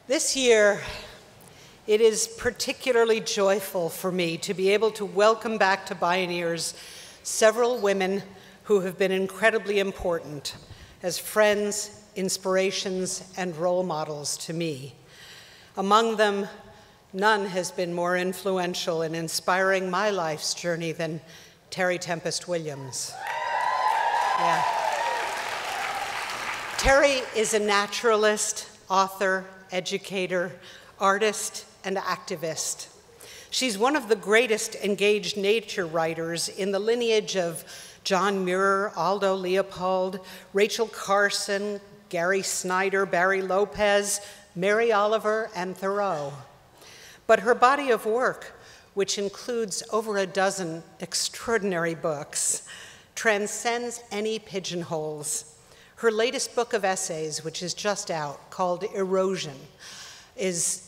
This year, it is particularly joyful for me to be able to welcome back to Bioneers several women who have been incredibly important as friends, inspirations, and role models to me. Among them, none has been more influential in inspiring my life's journey than Terry Tempest Williams. Yeah. Terry is a naturalist, author, educator, artist, and activist. She's one of the greatest engaged nature writers in the lineage of John Muir, Aldo Leopold, Rachel Carson, Gary Snyder, Barry Lopez, Mary Oliver, and Thoreau. But her body of work, which includes over a dozen extraordinary books, transcends any pigeonholes. Her latest book of essays, which is just out, called Erosion,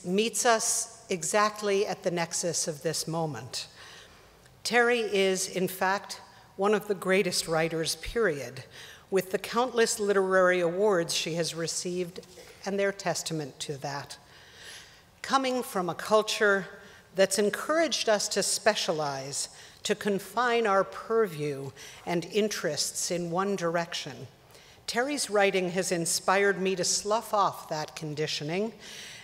meets us exactly at the nexus of this moment. Terry is, in fact, one of the greatest writers, period, with the countless literary awards she has received, and they're testament to that. Coming from a culture that's encouraged us to specialize, to confine our purview and interests in one direction, Terry's writing has inspired me to slough off that conditioning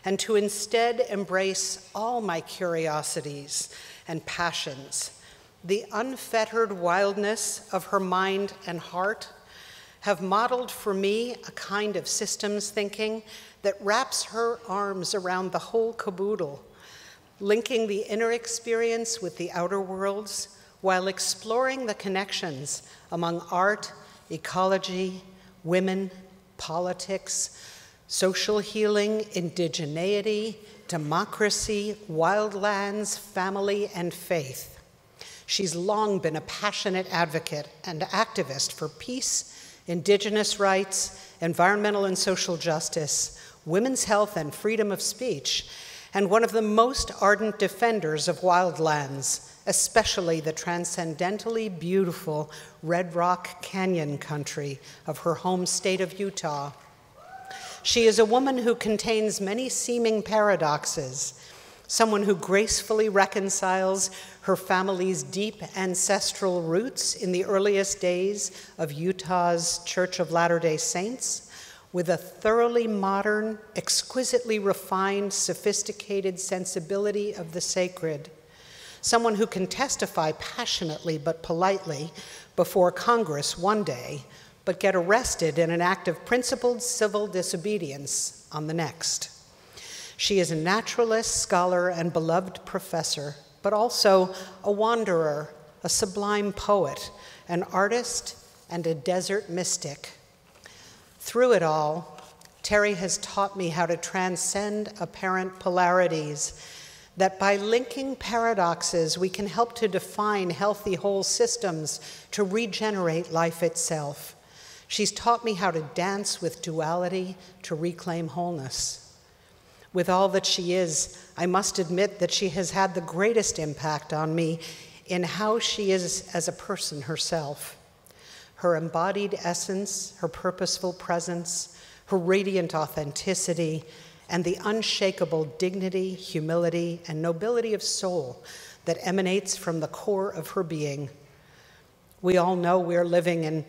and to instead embrace all my curiosities and passions. The unfettered wildness of her mind and heart have modeled for me a kind of systems thinking that wraps her arms around the whole caboodle, linking the inner experience with the outer worlds while exploring the connections among art, ecology, women, politics, social healing, indigeneity, democracy, wildlands, family, and faith. She's long been a passionate advocate and activist for peace, indigenous rights, environmental and social justice, women's health and freedom of speech, and one of the most ardent defenders of wildlands, especially the transcendently beautiful Red Rock Canyon country of her home state of Utah. She is a woman who contains many seeming paradoxes, someone who gracefully reconciles her family's deep ancestral roots in the earliest days of Utah's Church of Latter-day Saints with a thoroughly modern, exquisitely refined, sophisticated sensibility of the sacred. Someone who can testify passionately but politely before Congress one day, but get arrested in an act of principled civil disobedience on the next. She is a naturalist, scholar, and beloved professor, but also a wanderer, a sublime poet, an artist, and a desert mystic. Through it all, Terry has taught me how to transcend apparent polarities, that by linking paradoxes, we can help to define healthy whole systems to regenerate life itself. She's taught me how to dance with duality to reclaim wholeness. With all that she is, I must admit that she has had the greatest impact on me in how she is as a person herself. Her embodied essence, her purposeful presence, her radiant authenticity, and the unshakable dignity, humility, and nobility of soul that emanates from the core of her being. We all know we're living in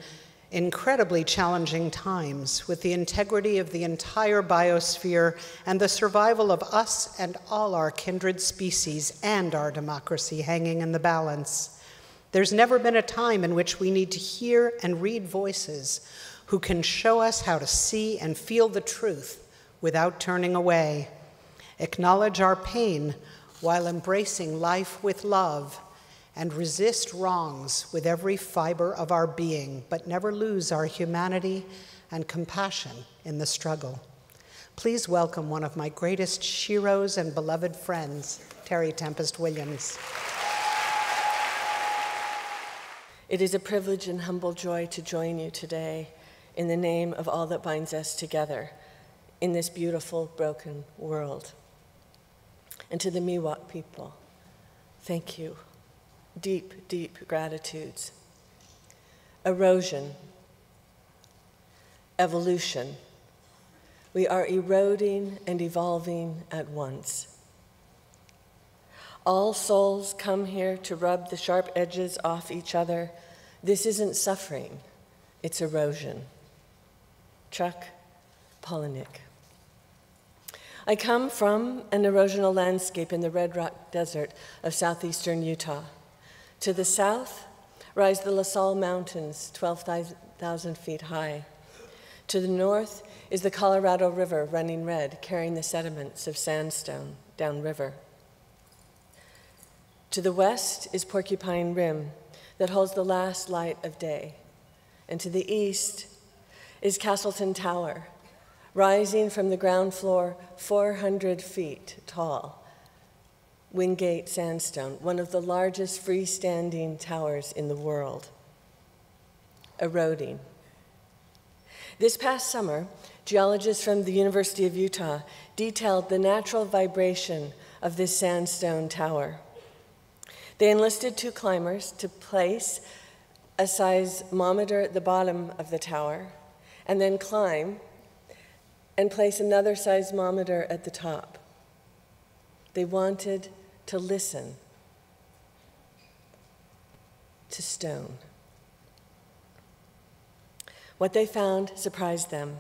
incredibly challenging times with the integrity of the entire biosphere and the survival of us and all our kindred species and our democracy hanging in the balance. There's never been a time in which we need to hear and read voices who can show us how to see and feel the truth without turning away, acknowledge our pain while embracing life with love, and resist wrongs with every fiber of our being, but never lose our humanity and compassion in the struggle. Please welcome one of my greatest sheroes and beloved friends, Terry Tempest Williams. It is a privilege and humble joy to join you today in the name of all that binds us together in this beautiful, broken world. And to the Miwok people, thank you. Deep, deep gratitudes. Erosion, evolution. We are eroding and evolving at once. All souls come here to rub the sharp edges off each other. This isn't suffering, it's erosion. Chuck Palahniuk. I come from an erosional landscape in the Red Rock Desert of southeastern Utah. To the south rise the La Salle Mountains, 12,000 feet high. To the north is the Colorado River running red, carrying the sediments of sandstone downriver. To the west is Porcupine Rim that holds the last light of day. And to the east is Castleton Tower, rising from the ground floor 400 feet tall. Wingate sandstone, one of the largest freestanding towers in the world. Eroding. This past summer, geologists from the University of Utah detailed the natural vibration of this sandstone tower. They enlisted 2 climbers to place a seismometer at the bottom of the tower and then climb and place another seismometer at the top. They wanted to listen to stone. What they found surprised them.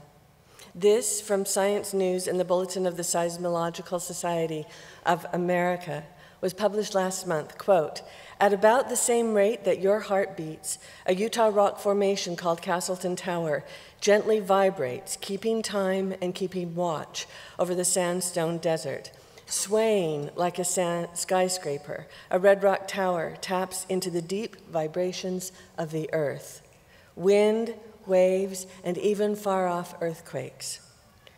This, from Science News and the Bulletin of the Seismological Society of America, was published last month. Quote, "At about the same rate that your heart beats, a Utah rock formation called Castleton Tower gently vibrates, keeping time and keeping watch over the sandstone desert. Swaying like a skyscraper, a red rock tower taps into the deep vibrations of the earth. Wind, waves, and even far-off earthquakes.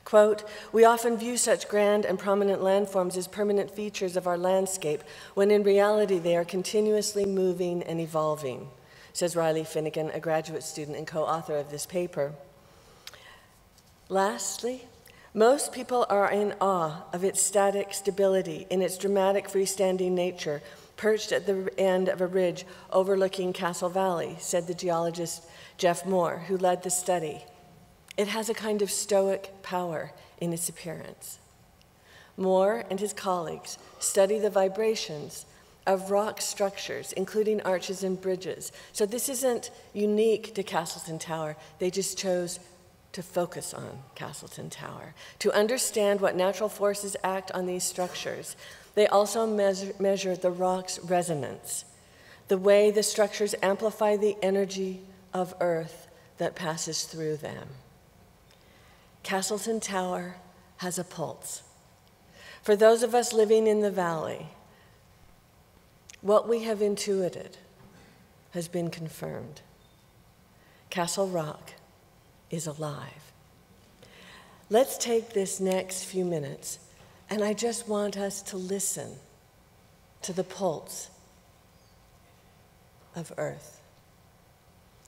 Quote, "We often view such grand and prominent landforms as permanent features of our landscape, when in reality they are continuously moving and evolving," says Riley Finnegan, a graduate student and co-author of this paper. Lastly, most people are in awe of its static stability, in its dramatic freestanding nature, perched at the end of a ridge overlooking Castle Valley, said the geologist Jeff Moore, who led the study. It has a kind of stoic power in its appearance. Moore and his colleagues study the vibrations of rock structures, including arches and bridges. So this isn't unique to Castleton Tower. They just chose to focus on Castleton Tower. To understand what natural forces act on these structures, they also measure the rock's resonance, the way the structures amplify the energy of Earth that passes through them. Castleton Tower has a pulse. For those of us living in the valley, what we have intuited has been confirmed. Castle Rock is alive. Let's take this next few minutes, and I just want us to listen to the pulse of Earth.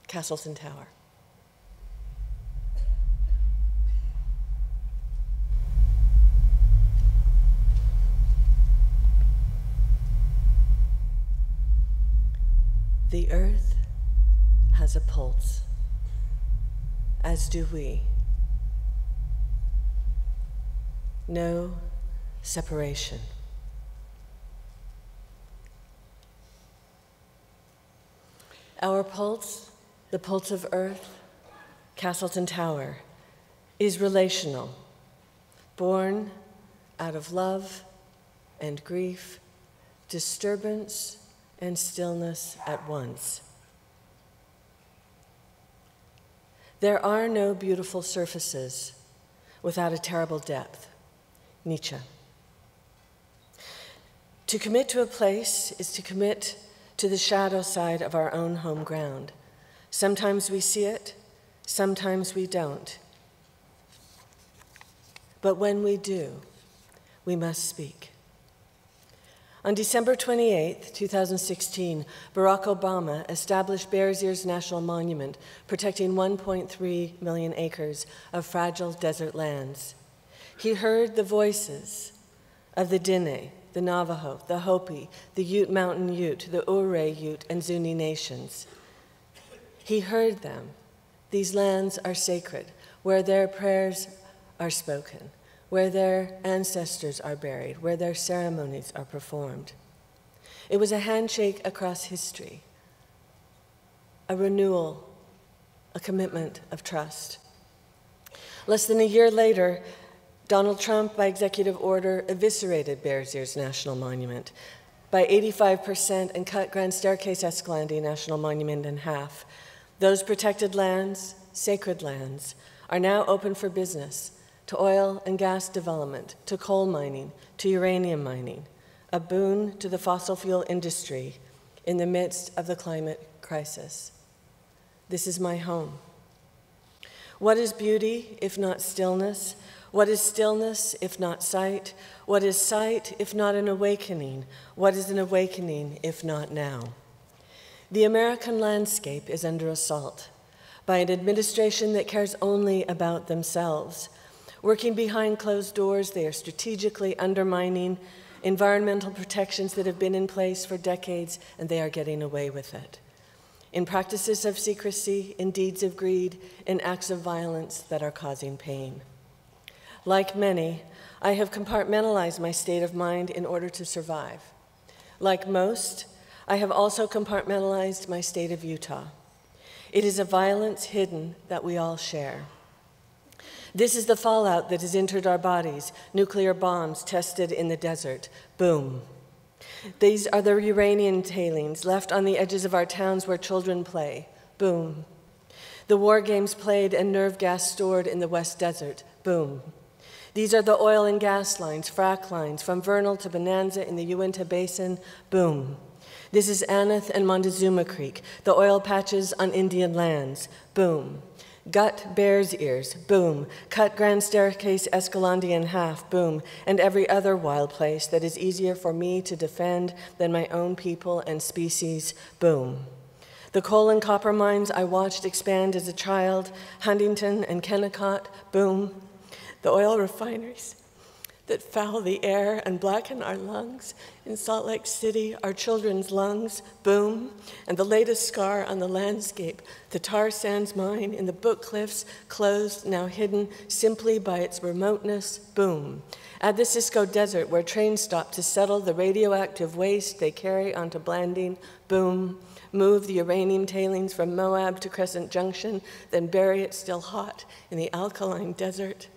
Castleton Tower. The earth has a pulse, as do we. No separation. Our pulse, the pulse of Earth, Castleton Tower, is relational, born out of love and grief, disturbance and stillness at once. There are no beautiful surfaces without a terrible depth. Nietzsche. To commit to a place is to commit to the shadow side of our own home ground. Sometimes we see it, sometimes we don't. But when we do, we must speak. On December 28, 2016, Barack Obama established Bears Ears National Monument, protecting 1.3 million acres of fragile desert lands. He heard the voices of the Diné, the Navajo, the Hopi, the Ute Mountain Ute, the Ouray Ute, and Zuni nations. He heard them. These lands are sacred, where their prayers are spoken, where their ancestors are buried, where their ceremonies are performed. It was a handshake across history, a renewal, a commitment of trust. Less than a year later, Donald Trump, by executive order, eviscerated Bears Ears National Monument by 85% and cut Grand Staircase Escalante National Monument in half. Those protected lands, sacred lands, are now open for business, to oil and gas development, to coal mining, to uranium mining, a boon to the fossil fuel industry in the midst of the climate crisis. This is my home. What is beauty if not stillness? What is stillness if not sight? What is sight if not an awakening? What is an awakening if not now? The American landscape is under assault by an administration that cares only about themselves. Working behind closed doors, they are strategically undermining environmental protections that have been in place for decades, and they are getting away with it. In practices of secrecy, in deeds of greed, in acts of violence that are causing pain. Like many, I have compartmentalized my state of mind in order to survive. Like most, I have also compartmentalized my state of Utah. It is a violence hidden that we all share. This is the fallout that has entered our bodies, nuclear bombs tested in the desert. Boom. These are the uranium tailings left on the edges of our towns where children play. Boom. The war games played and nerve gas stored in the West Desert. Boom. These are the oil and gas lines, frac lines, from Vernal to Bonanza in the Uinta Basin. Boom. This is Aneth and Montezuma Creek, the oil patches on Indian lands. Boom. Gut Bears Ears. Boom. Cut Grand Staircase Escalante in half. Boom. And every other wild place that is easier for me to defend than my own people and species. Boom. The coal and copper mines I watched expand as a child. Huntington and Kennecott. Boom. The oil refineries that foul the air and blacken our lungs. In Salt Lake City, our children's lungs, boom. And the latest scar on the landscape, the tar sands mine in the Book Cliffs, closed, now hidden simply by its remoteness, boom. At the Cisco Desert, where trains stop to settle the radioactive waste they carry onto Blanding, boom. Move the uranium tailings from Moab to Crescent Junction, then bury it still hot in the alkaline desert.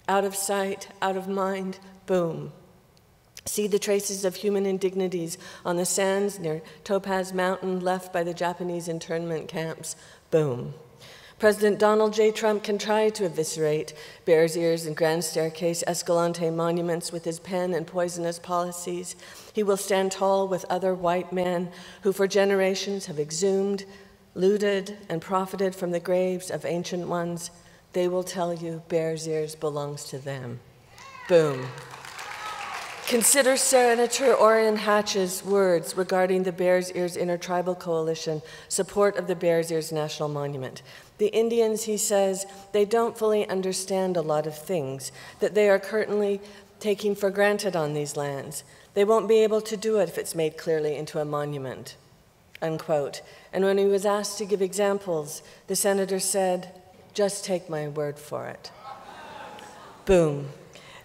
Out of sight, out of mind, boom. See the traces of human indignities on the sands near Topaz Mountain left by the Japanese internment camps, boom. President Donald J. Trump can try to eviscerate Bears Ears and Grand Staircase Escalante monuments with his pen and poisonous policies. He will stand tall with other white men who for generations have exhumed, looted, and profited from the graves of ancient ones. They will tell you Bears Ears belongs to them. Boom. Consider Senator Orrin Hatch's words regarding the Bears Ears Intertribal Coalition support of the Bears Ears National Monument. The Indians, he says, they don't fully understand a lot of things that they are currently taking for granted on these lands. They won't be able to do it if it's made clearly into a monument, unquote. And when he was asked to give examples, the senator said, just take my word for it. Boom.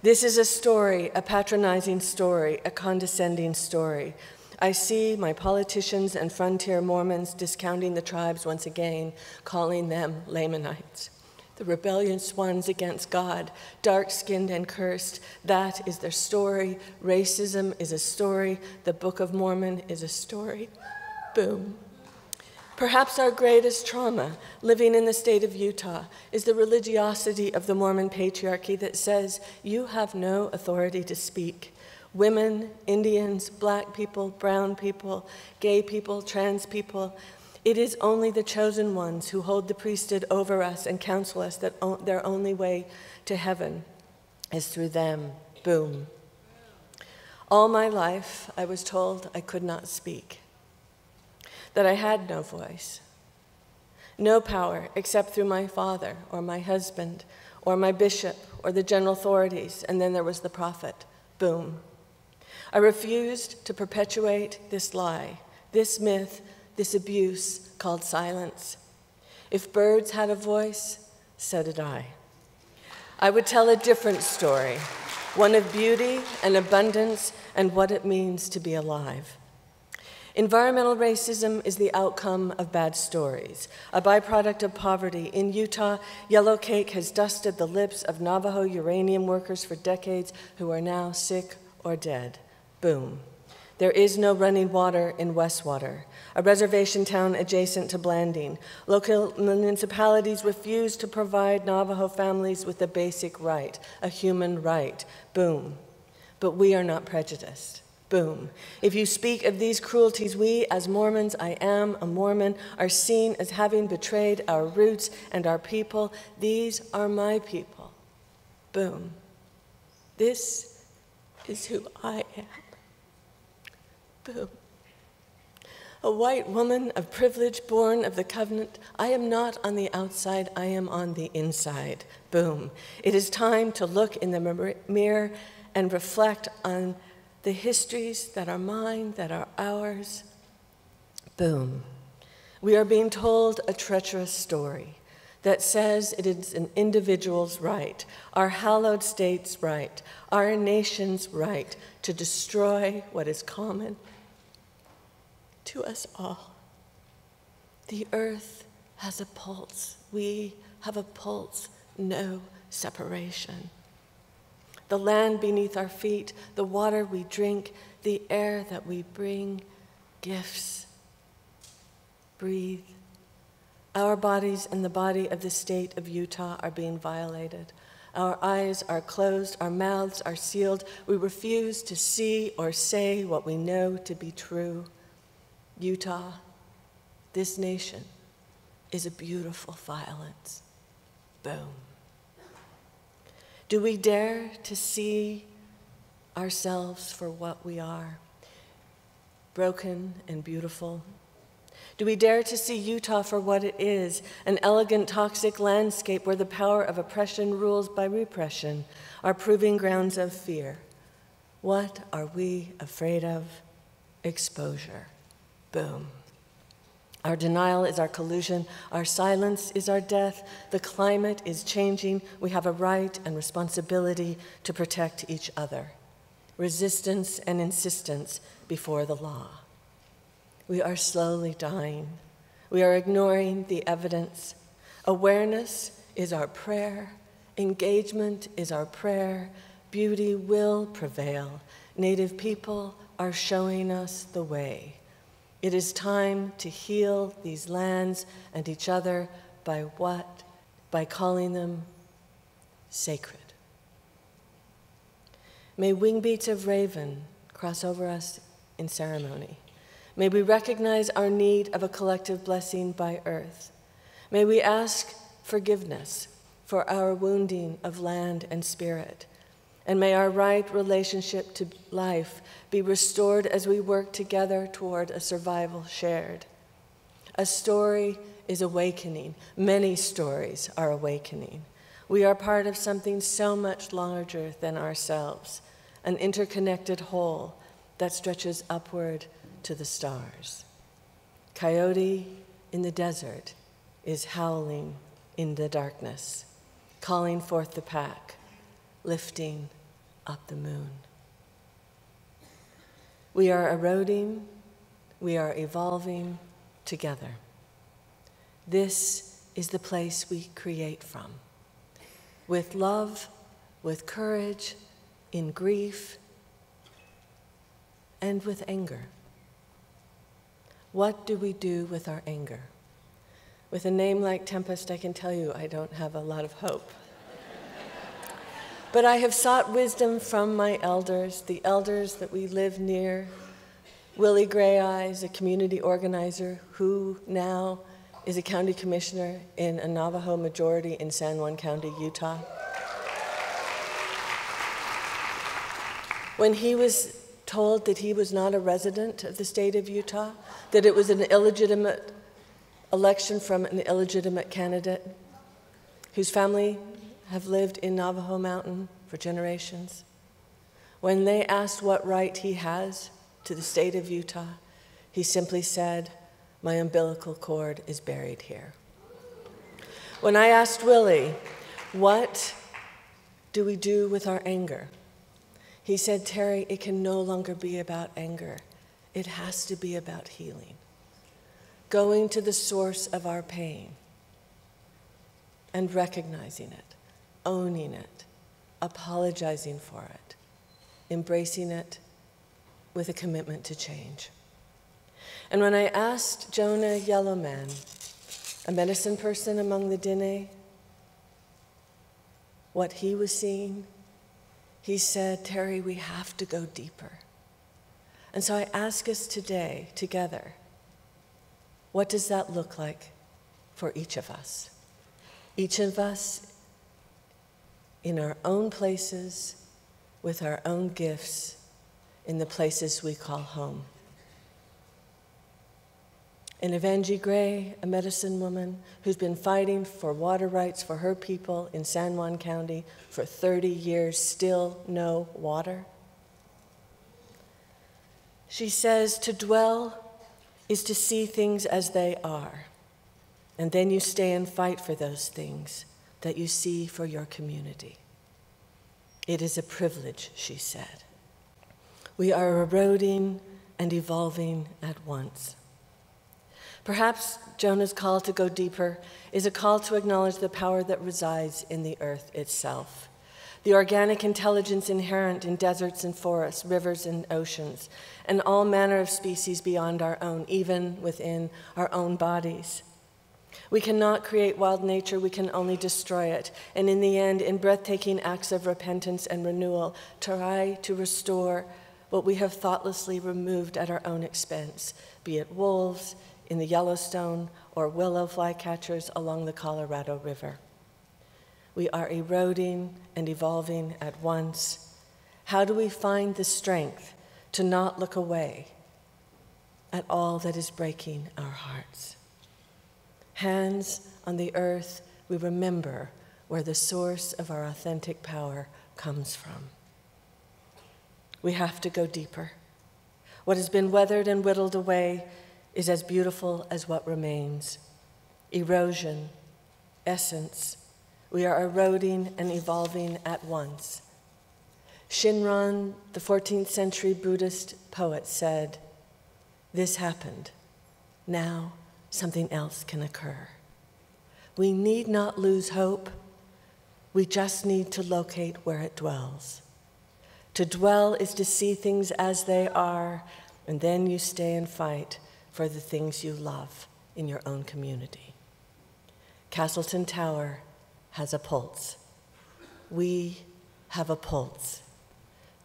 This is a story, a patronizing story, a condescending story. I see my politicians and frontier Mormons discounting the tribes once again, calling them Lamanites, the rebellious ones against God, dark-skinned and cursed. That is their story. Racism is a story. The Book of Mormon is a story. Boom. Perhaps our greatest trauma, living in the state of Utah, is the religiosity of the Mormon patriarchy that says you have no authority to speak. Women, Indians, black people, brown people, gay people, trans people, it is only the chosen ones who hold the priesthood over us and counsel us that their only way to heaven is through them. Boom. All my life, I was told I could not speak, that I had no voice, no power except through my father or my husband or my bishop or the general authorities, and then there was the prophet. Boom. I refused to perpetuate this lie, this myth, this abuse called silence. If birds had a voice, so did I. I would tell a different story, one of beauty and abundance and what it means to be alive. Environmental racism is the outcome of bad stories, a byproduct of poverty. In Utah, yellow cake has dusted the lips of Navajo uranium workers for decades who are now sick or dead. Boom. There is no running water in Westwater, a reservation town adjacent to Blanding. Local municipalities refuse to provide Navajo families with a basic right, a human right. Boom. But we are not prejudiced. Boom. If you speak of these cruelties, we, as Mormons, I am a Mormon, are seen as having betrayed our roots and our people. These are my people. Boom. This is who I am. Boom. A white woman of privilege, born of the covenant. I am not on the outside, I am on the inside. Boom. It is time to look in the mirror and reflect on the histories that are mine, that are ours. Boom. We are being told a treacherous story that says it is an individual's right, our hallowed state's right, our nation's right to destroy what is common to us all. The earth has a pulse. We have a pulse, no separation. The land beneath our feet, the water we drink, the air that we bring, gifts. Breathe. Our bodies and the body of the state of Utah are being violated. Our eyes are closed, our mouths are sealed. We refuse to see or say what we know to be true. Utah, this nation, is a beautiful violence. Boom. Do we dare to see ourselves for what we are, broken and beautiful? Do we dare to see Utah for what it is, an elegant, toxic landscape where the power of oppression rules by repression, our proving grounds of fear? What are we afraid of? Exposure. Boom. Our denial is our collusion. Our silence is our death. The climate is changing. We have a right and responsibility to protect each other. Resistance and insistence before the law. We are slowly dying. We are ignoring the evidence. Awareness is our prayer. Engagement is our prayer. Beauty will prevail. Native people are showing us the way. It is time to heal these lands and each other by what? By calling them sacred. May wingbeats of raven cross over us in ceremony. May we recognize our need of a collective blessing by earth. May we ask forgiveness for our wounding of land and spirit. And may our right relationship to life be restored as we work together toward a survival shared. A story is awakening. Many stories are awakening. We are part of something so much larger than ourselves, an interconnected whole that stretches upward to the stars. Coyote in the desert is howling in the darkness, calling forth the pack, lifting up the moon. We are eroding, we are evolving together. This is the place we create from. With love, with courage, in grief, and with anger. What do we do with our anger? With a name like Tempest, I can tell you I don't have a lot of hope. But I have sought wisdom from my elders, the elders that we live near. Willie Gray Eyes, a community organizer who now is a county commissioner in a Navajo majority in San Juan County, Utah. When he was told that he was not a resident of the state of Utah, that it was an illegitimate election from an illegitimate candidate whose family have lived in Navajo Mountain for generations. When they asked what right he has to the state of Utah, he simply said, "My umbilical cord is buried here." When I asked Willie what do we do with our anger? He said, Terry, it can no longer be about anger. It has to be about healing. Going to the source of our pain and recognizing it, owning it, apologizing for it, embracing it with a commitment to change. And when I asked Jonah Yellowman, a medicine person among the Dene, what he was seeing, he said, Terry, we have to go deeper. And so I ask us today, together, what does that look like for each of us? Each of us in our own places, with our own gifts, in the places we call home. And Evangie Gray, a medicine woman who's been fighting for water rights for her people in San Juan County for 30 years, still no water. She says, to dwell is to see things as they are, and then you stay and fight for those things that you see for your community. It is a privilege, she said. We are eroding and evolving at once. Perhaps Jonah's call to go deeper is a call to acknowledge the power that resides in the earth itself, the organic intelligence inherent in deserts and forests, rivers and oceans, and all manner of species beyond our own, even within our own bodies. We cannot create wild nature, we can only destroy it, and in the end, in breathtaking acts of repentance and renewal, try to restore what we have thoughtlessly removed at our own expense, be it wolves in the Yellowstone or willow flycatchers along the Colorado River. We are eroding and evolving at once. How do we find the strength to not look away at all that is breaking our hearts? Hands on the earth, we remember where the source of our authentic power comes from. We have to go deeper. What has been weathered and whittled away is as beautiful as what remains. Erosion, essence. We are eroding and evolving at once. Shinran, the 14th century Buddhist poet, said, "This happened. Now something else can occur." We need not lose hope. We just need to locate where it dwells. To dwell is to see things as they are, and then you stay and fight for the things you love in your own community. Castleton Tower has a pulse. We have a pulse.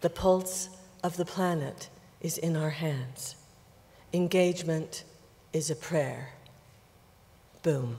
The pulse of the planet is in our hands. Engagement is a prayer. Boom.